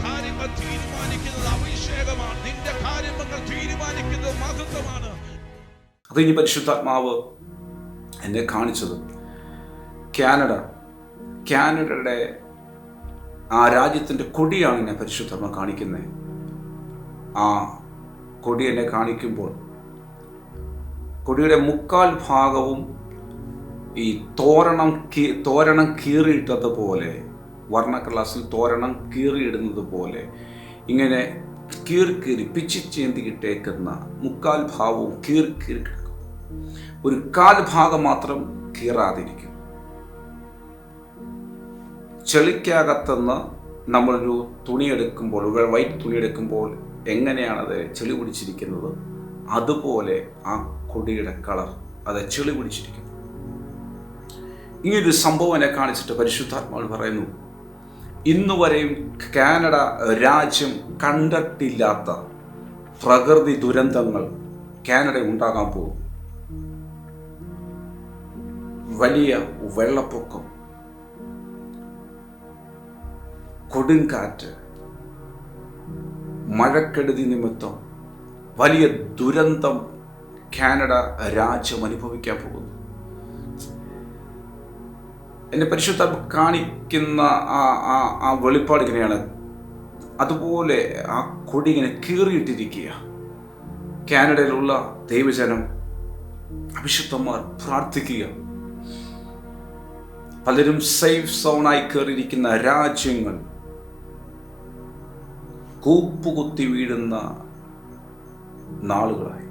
കാര്യങ്ങൾ തീരുമാനിക്കുന്നത് അഭിഷേകമാണ്. നിന്റെ കാര്യങ്ങൾ തീരുമാനിക്കുന്നത് മഹത്വമാണ്. അത് ഇനി പരിശുദ്ധാത്മാവ് എന്നെ കാണിച്ചത് കാനഡയുടെ ആ രാജ്യത്തിൻ്റെ കൊടിയാണ് എന്നെ പരിശുദ്ധാത്മാവ് കാണിക്കുന്നത്. ആ കൊടി എന്നെ കാണിക്കുമ്പോൾ കൊടിയുടെ മുക്കാൽ ഭാഗവും ഈ തോരണം കീറിയിട്ടതുപോലെ, വർണ്ണക്കടലാസിൽ തോരണം കീറിയിടുന്നത് പോലെ ഇങ്ങനെ കീറി പിച്ചിച്ചേന്തിയിട്ടേക്കുന്ന മുക്കാൽ ഭാവവും കീറി കിടക്കും. ഒരു കാൽ ഭാഗം മാത്രം കീറാതിരിക്കും. ചെളിക്കകത്തുനിന്ന് നമ്മളൊരു തുണിയെടുക്കുമ്പോൾ, വൈറ്റ് തുണിയെടുക്കുമ്പോൾ എങ്ങനെയാണത് ചെളി പിടിച്ചിരിക്കുന്നത്, അതുപോലെ ആ കൊടിയുടെ കളർ അത് ചെളി പിടിച്ചിരിക്കുന്നു. ഇങ്ങനൊരു സംഭവം എന്നെ കാണിച്ചിട്ട് പരിശുദ്ധാത്മാവ് പറയുന്നു, ഇന്നുവരെയും കാനഡ രാജ്യം കണ്ടിട്ടില്ലാത്ത പ്രകൃതി ദുരന്തങ്ങൾ കാനഡ ഉണ്ടാകാൻ പോകും. വലിയ വെള്ളപ്പൊക്കം, കൊടുങ്കാറ്റ്, മഴക്കെടുതി നിമിത്തം വലിയ ദുരന്തം കാനഡ രാജ്യം അനുഭവിക്കാൻ പോകുന്നു. എന്നെ പരിശുദ്ധ കാണിക്കുന്ന ആ വെളിപ്പാട് ഇങ്ങനെയാണ്. അതുപോലെ ആ കൊടി ഇങ്ങനെ കീറിയിട്ടിരിക്കുക. കാനഡയിലുള്ള ദൈവജനം, അഭിഷിക്തന്മാർ പ്രാർത്ഥിക്കുക. പലരും സേഫ് സോണായി കയറിയിരിക്കുന്ന രാജ്യങ്ങൾ കൂപ്പുകുത്തി വീഴുന്ന നാളുകളായി.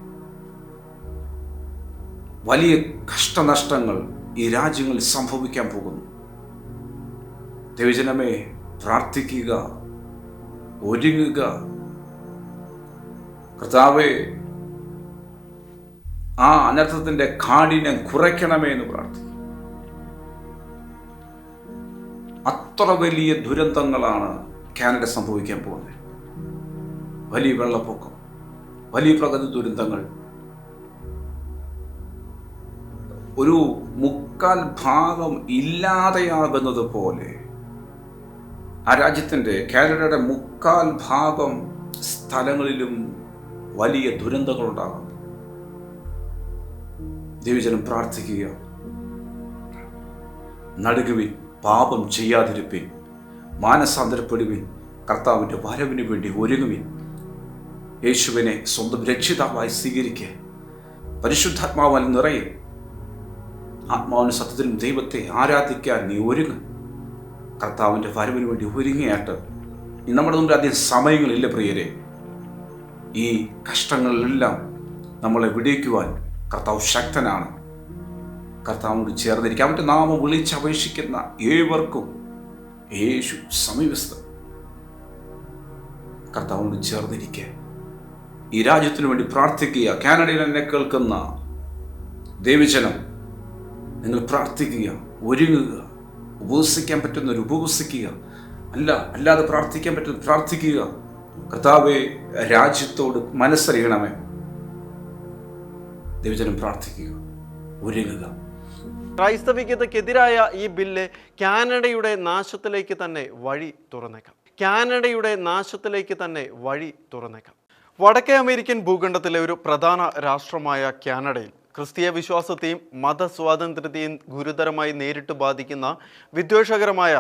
വലിയ കഷ്ടനഷ്ടങ്ങൾ ഈ രാജ്യങ്ങളിൽ സംഭവിക്കാൻ പോകുന്നു. ദൈവജനമേ, പ്രാർത്ഥിക്കുക, ഒരുങ്ങുക. കർത്താവേ, ആ അനർത്ഥത്തിന്റെ കാഠിന്യം കുറയ്ക്കണമേ എന്ന് പ്രാർത്ഥിക്കുക. അത്ര വലിയ ദുരന്തങ്ങളാണ് കാനഡ സംഭവിക്കാൻ പോകുന്നത്. വലിയ വെള്ളപ്പൊക്കം, വലിയ പ്രകൃതി ദുരന്തങ്ങൾ. ഒരു മുക്കാൽ ഭാഗം ഇല്ലാതെയാകുന്നത് പോലെ ആ രാജ്യത്തിൻ്റെ, കാനഡയുടെ മുക്കാൽ ഭാഗം സ്ഥലങ്ങളിലും വലിയ ദുരന്തങ്ങളുണ്ടാകും. ദൈവജനം പ്രാർത്ഥിക്കുക, നടുകുവിൻ, പാപം ചെയ്യാതിരുപ്പിൻ, മാനസാന്തരപ്പെടുവിൻ, കർത്താവിൻ്റെ വരവിന് വേണ്ടി ഒരുങ്ങുവിൻ. യേശുവിനെ സ്വന്തം രക്ഷിതാവായി സ്വീകരിക്കുക. പരിശുദ്ധാത്മാവാൽ നിറയെ, ആത്മാവിന് സത്യത്തിലും ദൈവത്തെ ആരാധിക്കാൻ നീ ഒരുങ്ങും. കർത്താവിൻ്റെ വരവിന് വേണ്ടി ഒരുങ്ങിയാട്ട് നമ്മുടെ മുമ്പിൽ അധികം സമയങ്ങളില്ല പ്രിയരെ. ഈ കഷ്ടങ്ങളിലെല്ലാം നമ്മളെ വിടിയിക്കുവാൻ കർത്താവ് ശക്തനാണ്. കർത്താവിനോട് ചേർന്നിരിക്കുക. അവൻ്റെ നാമം വിളിച്ചപേക്ഷിക്കുന്ന ഏവർക്കും യേശു സമീപസ്ഥൻ. കർത്താവിനോട് ചേർന്നിരിക്കുക. ഈ രാജ്യത്തിനു വേണ്ടി പ്രാർത്ഥിക്കുക. കാനഡയിൽ എന്നെ കേൾക്കുന്ന ദൈവജനം, നിങ്ങൾ പ്രാർത്ഥിക്കുക, ഒരുങ്ങുക. ഉപവസിക്കാൻ പറ്റുന്നവർ ഉപവസിക്കുക, അല്ലാതെ പ്രാർത്ഥിക്കാൻ പറ്റുന്ന പ്രാർത്ഥിക്കുക. കർത്താവേ, രാജ്യത്തോട് മനസ്സറിയണമേ. ദൈവജനം പ്രാർത്ഥിക്കുക, ഒരുങ്ങുക. ക്രൈസ്തവികതയ്ക്കെതിരായ ഈ ബില്ല് കാനഡയുടെ നാശത്തിലേക്ക് തന്നെ വഴി തുറന്നേക്കാം. കാനഡയുടെ നാശത്തിലേക്ക് തന്നെ വഴി തുറന്നേക്കാം. വടക്കേ അമേരിക്കൻ ഭൂഖണ്ഡത്തിലെ ഒരു പ്രധാന രാഷ്ട്രമായ കാനഡയിൽ ക്രിസ്തീയ വിശ്വാസത്തെയും മതസ്വാതന്ത്ര്യത്തെയും ഗുരുതരമായി നേരിട്ട് ബാധിക്കുന്ന വിദ്വേഷകരമായ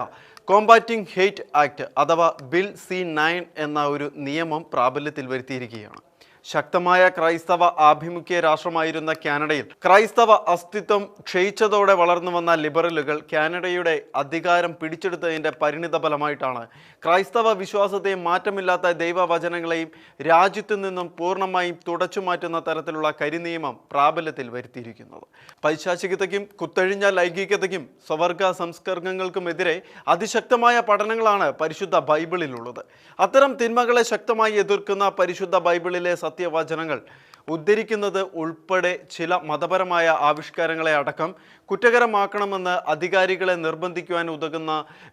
കോമ്പാറ്റിംഗ് ഹെയ്റ്റ് ആക്ട് അഥവാ ബിൽ C-9 എന്ന ഒരു നിയമം പ്രാബല്യത്തിൽ വരുത്തിയിരിക്കുകയാണ്. ശക്തമായ ക്രൈസ്തവ ആഭിമുഖ്യ രാഷ്ട്രമായിരുന്ന കാനഡയിൽ ക്രൈസ്തവ അസ്തിത്വം ക്ഷയിച്ചതോടെ വളർന്നു വന്ന ലിബറലുകൾ കാനഡയുടെ അധികാരം പിടിച്ചെടുത്തതിൻ്റെ പരിണിത ഫലമായിട്ടാണ് ക്രൈസ്തവ വിശ്വാസത്തെയും മാറ്റമില്ലാത്ത ദൈവവചനങ്ങളെയും രാജ്യത്തു നിന്നും പൂർണ്ണമായും തുടച്ചു മാറ്റുന്ന തരത്തിലുള്ള കരിനിയമം പ്രാബല്യത്തിൽ വരുത്തിയിരിക്കുന്നത്. പൈശാചികതയ്ക്കും കുത്തഴിഞ്ഞ ലൈംഗികതയ്ക്കും സ്വവർഗ സംസ്കരണങ്ങൾക്കുമെതിരെ അതിശക്തമായ പഠനങ്ങളാണ് പരിശുദ്ധ ബൈബിളിലുള്ളത്. അത്തരം തിന്മകളെ ശക്തമായി എതിർക്കുന്ന പരിശുദ്ധ ബൈബിളിലെ സത്യവചനങ്ങൾ ഉദ്ധരിക്കുന്നത് ഉൾപ്പെടെ ചില മതപരമായ ആവിഷ്കാരങ്ങളെ അടക്കം കുറ്റകരമാക്കണമെന്ന് അധികാരികളെ നിർബന്ധിക്കുവാൻ ഉതകുന്ന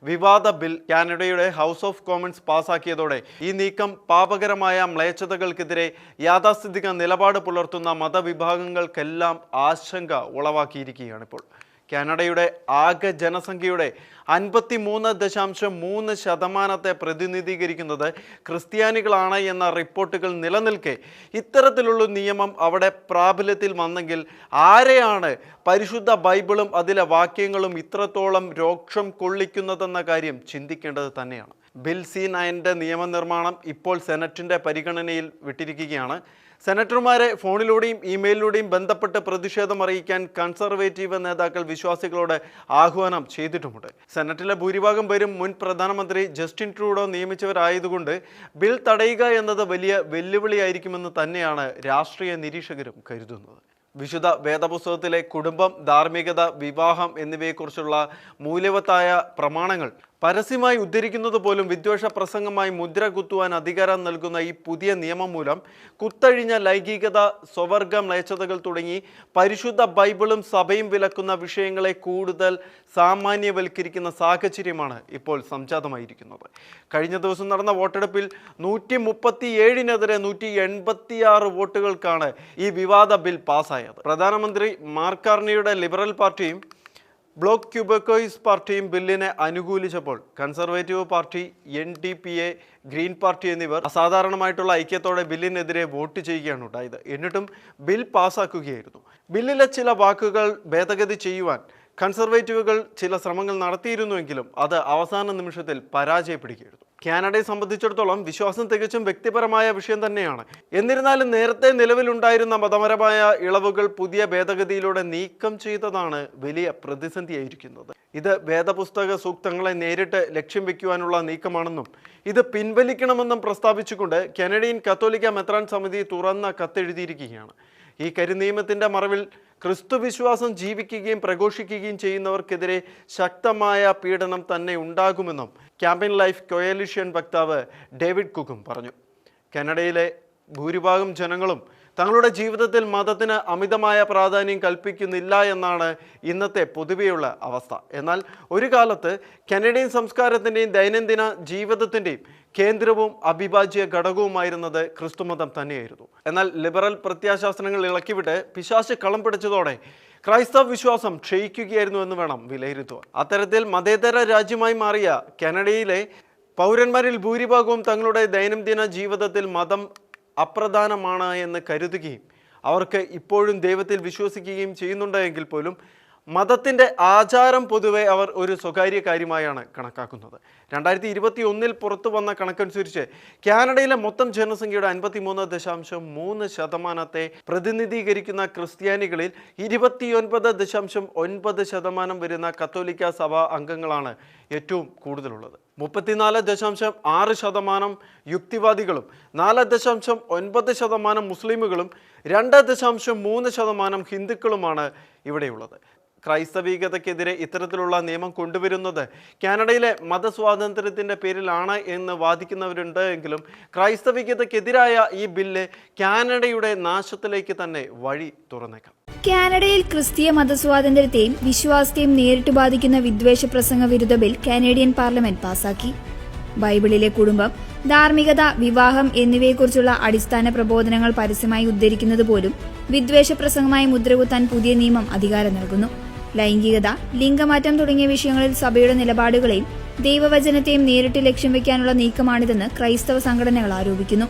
വിവാദ ബിൽ കാനഡയുടെ ഹൗസ് ഓഫ് കോമൺസ് പാസാക്കിയതോടെ ഈ നീക്കം പാപകരമായ മ്ലേച്ഛതകൾക്കെതിരെ യാഥാസ്ഥിതിക നിലപാട് പുലർത്തുന്ന മതവിഭാഗങ്ങൾക്കെല്ലാം ആശങ്ക ഉളവാക്കിയിരിക്കുകയാണിപ്പോൾ. കാനഡയുടെ ആകെ ജനസംഖ്യയുടെ 53.3% പ്രതിനിധീകരിക്കുന്നത് ക്രിസ്ത്യാനികളാണ് എന്ന റിപ്പോർട്ടുകൾ നിലനിൽക്കെ ഇത്തരത്തിലുള്ള നിയമം അവിടെ പ്രാബല്യത്തിൽ വന്നെങ്കിൽ ആരെയാണ് പരിശുദ്ധ ബൈബിളും അതിലെ വാക്യങ്ങളും ഇത്രത്തോളം രോക്ഷം കൊള്ളിക്കുന്നതെന്ന കാര്യം ചിന്തിക്കേണ്ടത് തന്നെയാണ്. ബിൽ C9 നിയമനിർമ്മാണം ഇപ്പോൾ സെനറ്റിൻ്റെ പരിഗണനയിൽ വിട്ടിരിക്കുകയാണ്. സെനറ്റർമാരെ ഫോണിലൂടെയും ഇമെയിലിലൂടെയും ബന്ധപ്പെട്ട് പ്രതിഷേധം അറിയിക്കാൻ കൺസർവേറ്റീവ് നേതാക്കൾ വിശ്വാസികളോട് ആഹ്വാനം ചെയ്തിട്ടുമുണ്ട്. സെനറ്റിലെ ഭൂരിഭാഗം പേരും മുൻ പ്രധാനമന്ത്രി ജസ്റ്റിൻ ട്രൂഡോ നിയമിച്ചവരായതുകൊണ്ട് ബിൽ തടയുക എന്നത് വലിയ വെല്ലുവിളിയായിരിക്കുമെന്ന് തന്നെയാണ് രാഷ്ട്രീയ നിരീക്ഷകരും കരുതുന്നത്. വിശുദ്ധ വേദപുസ്തകത്തിലെ കുടുംബം, ധാർമ്മികത, വിവാഹം എന്നിവയെക്കുറിച്ചുള്ള മൂല്യവത്തായ പ്രമാണങ്ങൾ പരസ്യമായി ഉദ്ധരിക്കുന്നത് പോലും വിദ്വേഷ പ്രസംഗമായി മുദ്ര കുത്തുവാൻ അധികാരം നൽകുന്ന ഈ പുതിയ നിയമം മൂലം കുത്തഴിഞ്ഞ ലൈംഗികത, സ്വവർഗ മ്ലേച്ഛതകൾ തുടങ്ങി പരിശുദ്ധ ബൈബിളും സഭയും വിലക്കുന്ന വിഷയങ്ങളെ കൂടുതൽ സാമാന്യവൽക്കരിക്കുന്ന സാഹചര്യമാണ് ഇപ്പോൾ സംജാതമായിരിക്കുന്നത്. കഴിഞ്ഞ ദിവസം നടന്ന വോട്ടെടുപ്പിൽ 137-നെതിരെ 186 വോട്ടുകൾക്കാണ് ഈ വിവാദ ബിൽ പാസ്സായത്. പ്രധാനമന്ത്രി മാർക്ക് കാർണിയുടെ ലിബറൽ പാർട്ടിയും ബ്ലോക്ക് ക്യൂബക്കോയിസ് പാർട്ടിയും ബില്ലിനെ അനുകൂലിച്ചപ്പോൾ conservative party, NDPA, green party എന്നിവർ അസാധാരണമായിട്ടുള്ള ഐക്യത്തോടെ ബില്ലിനെതിരെ വോട്ട് ചെയ്യുകയാണ് ഉണ്ടായത്. എന്നിട്ടും ബിൽ പാസ്സാക്കുകയായിരുന്നു. ബില്ലിലെ ചില വാക്കുകൾ ഭേദഗതി ചെയ്യുവാൻ കൺസർവേറ്റീവുകൾ ചില ശ്രമങ്ങൾ നടത്തിയിരുന്നുവെങ്കിലും അത് അവസാന നിമിഷത്തിൽ പരാജയപ്പെടുകയായിരുന്നു. കാനഡയെ സംബന്ധിച്ചിടത്തോളം വിശ്വാസം തികച്ചും വ്യക്തിപരമായ വിഷയം തന്നെയാണ്. എന്നിരുന്നാലും നേരത്തെ നിലവിലുണ്ടായിരുന്ന മതപരമായ ഇളവുകൾ പുതിയ ഭേദഗതിയിലൂടെ നീക്കം ചെയ്തതാണ് വലിയ പ്രതിസന്ധിയായിരിക്കുന്നത്. ഇത് വേദപുസ്തക സൂക്തങ്ങളെ നേരിട്ട് ലക്ഷ്യം വെക്കുവാനുള്ള നീക്കമാണെന്നും ഇത് പിൻവലിക്കണമെന്നും പ്രസ്താവിച്ചുകൊണ്ട് കാനഡിയൻ കത്തോലിക്ക മെത്രാൻ സമിതി തുറന്ന കത്തെഴുതിയിരിക്കുകയാണ്. ഈ കരിനിയമത്തിൻ്റെ മറവിൽ ക്രിസ്തുവിശ്വാസം ജീവിക്കുകയും പ്രഘോഷിക്കുകയും ചെയ്യുന്നവർക്കെതിരെ ശക്തമായ പീഡനം തന്നെ ഉണ്ടാകുമെന്നും ക്യാമ്പയിൻ ലൈഫ് കൊയാലിഷൻ വക്താവ് ഡേവിഡ് കുക്കും പറഞ്ഞു. കാനഡയിലെ ഭൂരിഭാഗം ജനങ്ങളും തങ്ങളുടെ ജീവിതത്തിൽ മതത്തിന് അമിതമായ പ്രാധാന്യം കൽപ്പിക്കുന്നില്ല എന്നാണ് ഇന്നത്തെ പൊതുവെയുള്ള അവസ്ഥ. എന്നാൽ ഒരു കാലത്ത് കാനഡിയൻ സംസ്കാരത്തിൻ്റെയും ദൈനംദിന ജീവിതത്തിൻ്റെയും കേന്ദ്രവും അവിഭാജ്യ ഘടകവുമായിരുന്നത് ക്രിസ്തുമതം തന്നെയായിരുന്നു. എന്നാൽ ലിബറൽ പ്രത്യാശാസ്ത്രങ്ങൾ ഇളക്കിവിട്ട് പിശാച് കളം പിടിച്ചതോടെ ക്രൈസ്തവ വിശ്വാസം ക്ഷയിക്കുകയായിരുന്നു എന്ന് വേണം വിലയിരുത്തുവാൻ. അത്തരത്തിൽ മതേതര രാജ്യമായി മാറിയ കാനഡയിലെ പൗരന്മാരിൽ ഭൂരിഭാഗവും തങ്ങളുടെ ദൈനംദിന ജീവിതത്തിൽ മതം അപ്രധാനമാണ് എന്ന് കരുതുകയും അവർക്ക് ഇപ്പോഴും ദൈവത്തിൽ വിശ്വസിക്കുകയും ചെയ്യുന്നുണ്ടെങ്കിൽ പോലും മതത്തിൻ്റെ ആചാരം പൊതുവെ അവർ ഒരു സ്വകാര്യ കാര്യമായാണ് കണക്കാക്കുന്നത്. 2021 പുറത്തു വന്ന കണക്കനുസരിച്ച് കാനഡയിലെ മൊത്തം ജനസംഖ്യയുടെ 53.3% പ്രതിനിധീകരിക്കുന്ന ക്രിസ്ത്യാനികളിൽ 29.9% വരുന്ന കത്തോലിക്ക സഭാ അംഗങ്ങളാണ് ഏറ്റവും കൂടുതലുള്ളത്. 34.6% യുക്തിവാദികളും 4.9% മുസ്ലിമുകളും 2.3% ഹിന്ദുക്കളുമാണ് ഇവിടെയുള്ളത്. ക്രൈസ്തവികതയ്ക്കെതിരെ ഇത്തരത്തിലുള്ള നിയമം കൊണ്ടുവരുന്നത് കാനഡയിലെ മതസ്വാതന്ത്ര്യത്തിൻ്റെ പേരിലാണ് എന്ന് വാദിക്കുന്നവരുണ്ട് എങ്കിലും ക്രൈസ്തവികതയ്ക്കെതിരായ ഈ ബില്ല് കാനഡയുടെ നാശത്തിലേക്ക് തന്നെ വഴി തുറന്നേക്കാം. കാനഡയിൽ ക്രിസ്തീയ മതസ്വാതന്ത്ര്യത്തെയും വിശ്വാസത്തെയും നേരിട്ട് ബാധിക്കുന്ന വിദ്വേഷ പ്രസംഗ വിരുദ്ധ ബിൽ കാനഡിയൻ പാർലമെന്റ് പാസാക്കി. ബൈബിളിലെ കുടുംബം, ധാർമ്മികത, വിവാഹം എന്നിവയെക്കുറിച്ചുള്ള അടിസ്ഥാന പ്രബോധനങ്ങൾ പരസ്യമായി ഉദ്ധരിക്കുന്നത് പോലും വിദ്വേഷ പ്രസംഗമായി മുദ്രകുത്താൻ പുതിയ നിയമം അധികാരം നൽകുന്നു. ലൈംഗികത, ലിംഗമാറ്റം തുടങ്ങിയ വിഷയങ്ങളിൽ സഭയുടെ നിലപാടുകളെയും ദൈവവചനത്തെയും നേരിട്ട് ലക്ഷ്യം വയ്ക്കാനുള്ള നീക്കമാണിതെന്ന് ക്രൈസ്തവ സംഘടനകൾ ആരോപിക്കുന്നു.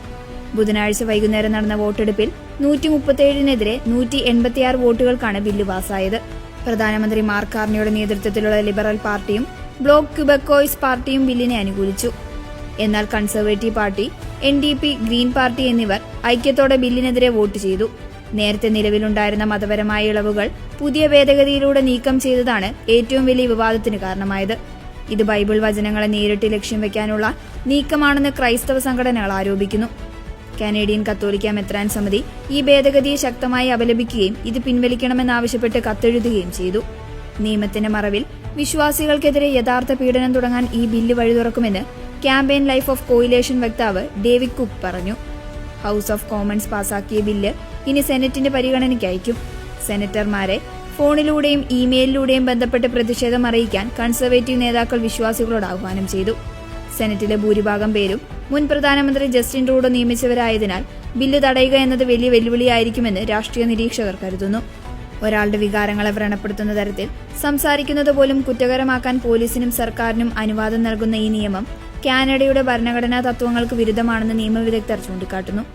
ബുധനാഴ്ച വൈകുന്നേരം നടന്ന വോട്ടെടുപ്പിൽ 137-നെതിരെ 186 വോട്ടുകൾക്കാണ് ബില്ല് പാസായത്. പ്രധാനമന്ത്രി മാർക്ക് കാർണിയുടെ നേതൃത്വത്തിലുള്ള ലിബറൽ പാർട്ടിയും ബ്ലോക്ക് ക്യൂബക്കോയിസ് പാർട്ടിയും ബില്ലിനെ അനുകൂലിച്ചു. എന്നാൽ conservative party, NDP, green party എന്നിവർ ഐക്യത്തോടെ ബില്ലിനെതിരെ വോട്ട് ചെയ്തു. നേരത്തെ നിലവിലുണ്ടായിരുന്ന മതപരമായ ഇളവുകൾ പുതിയ ഭേദഗതിയിലൂടെ നീക്കം ചെയ്തതാണ് ഏറ്റവും വലിയ വിവാദത്തിന് കാരണമായത്. ഇത് ബൈബിൾ വചനങ്ങളെ നേരിട്ട് ലക്ഷ്യം വയ്ക്കാനുള്ള നീക്കമാണെന്ന് ക്രൈസ്തവ സംഘടനകൾ ആരോപിക്കുന്നു. കാനഡിയൻ കത്തോലിക്ക മെത്രാൻ സമിതി ഈ ഭേദഗതിയെ ശക്തമായി അപലപിക്കുകയും ഇത് പിൻവലിക്കണമെന്നാവശ്യപ്പെട്ട് കത്തെഴുതുകയും ചെയ്തു. നിയമത്തിന്റെ മറവിൽ വിശ്വാസികൾക്കെതിരെ യഥാർത്ഥ പീഡനം തുടങ്ങാൻ ഈ ബില്ല് വഴി തുറക്കുമെന്ന് ക്യാമ്പയിൻ ലൈഫ് ഓഫ് കോയിലേഷൻ വക്താവ് ഡേവിഡ് കുക്ക് പറഞ്ഞു. ഹൌസ് ഓഫ് കോമൺസ് പാസാക്കിയ ബില്ല് ഇനി സെനറ്റിന്റെ പരിഗണനയ്ക്ക് അയക്കും. സെനറ്റർമാരെ ഫോണിലൂടെയും ഇമെയിലിലൂടെയും ബന്ധപ്പെട്ട് പ്രതിഷേധം അറിയിക്കാൻ കൺസർവേറ്റീവ് നേതാക്കൾ വിശ്വാസികളോട് ആഹ്വാനം ചെയ്തു. സെനറ്റിലെ ഭൂരിഭാഗം പേരും മുൻ പ്രധാനമന്ത്രി ജസ്റ്റിൻ ട്രൂഡോ നിയമിച്ചവരായതിനാൽ ബില്ല് തടയുക എന്നത് വലിയ വെല്ലുവിളിയായിരിക്കുമെന്ന് രാഷ്ട്രീയ നിരീക്ഷകർ കരുതുന്നു. ഒരാളുടെ വികാരങ്ങളെ വ്രണപ്പെടുത്തുന്ന തരത്തിൽ സംസാരിക്കുന്നത് പോലും കുറ്റകരമാക്കാൻ പോലീസിനും സർക്കാരിനും അനുവാദം നൽകുന്ന ഈ നിയമം കാനഡയുടെ ഭരണഘടനാ തത്വങ്ങൾക്ക് വിരുദ്ധമാണെന്ന് നിയമവിദഗ്ധർ ചൂണ്ടിക്കാട്ടുന്നു.